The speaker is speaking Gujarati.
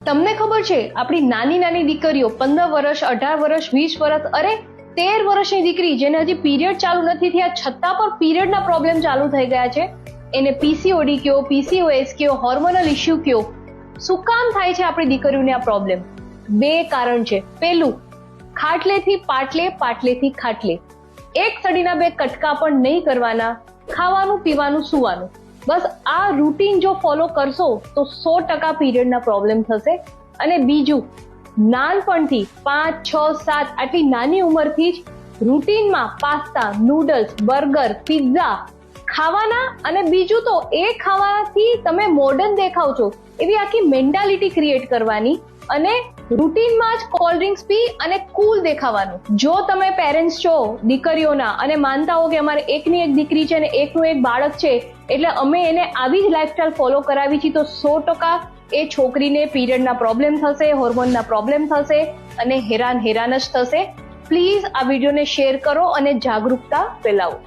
તમને ખબર છે આપણી નાની નાની દીકરીઓ 15 વર્ષ 18 વર્ષ 20 વર્ષ અરે 13 વર્ષની દીકરી જેને હજી પીરિયડ ચાલુ નથી થયા છતાં પણ પીરિયડના પ્રોબ્લેમ ચાલુ થઈ ગયા છે, એને પીસીઓડી કયો, પીસીઓએસ કયો, હોર્મોનલ ઇશ્યુ કયો. શું કામ થાય છે આપણી દીકરીઓને આ પ્રોબ્લેમ? બે કારણ છે. પહેલું, ખાટલેથી પાટલે, પાટલેથી ખાટલે. એક સડીના બે કટકા પણ નહીં કરવાના, ખાવાનું પીવાનું સુવાનું. બસ આ રૂટીન જો ફોલો કરશો તો 100% પીરિયડના પ્રોબ્લેમ થશે. અને બીજું, નાનપણથી 5, 6, 7 આટલી નાની ઉંમરથી જ રૂટીનમાં પાસ્તા, નૂડલ્સ, બર્ગર, પિઝા ખાવાના. અને બીજું તો એ ખાવાથી તમે મોડર્ન દેખાવ છો એવી આખી મેન્ટાલિટી ક્રિએટ કરવાની અને રૂટીનમાં જ કોલ્ડ ડ્રિંક્સ પી અને કુલ દેખાવાનું. જો તમે પેરેન્ટ્સ છો દીકરીઓના અને માનતા હો કે અમારે એકની એક દીકરી છે અને એકનું એક બાળક છે એટલે અમે એને આવી જ લાઈફસ્ટાઈલ ફોલો કરાવી છે, તો 100% એ છોકરીને પીરિયડના પ્રોબ્લેમ થશે, હોર્મોનના પ્રોબ્લેમ થશે અને હેરાન જ થશે. પ્લીઝ આ વિડીયોને શેર કરો અને જાગૃતતા ફેલાવો.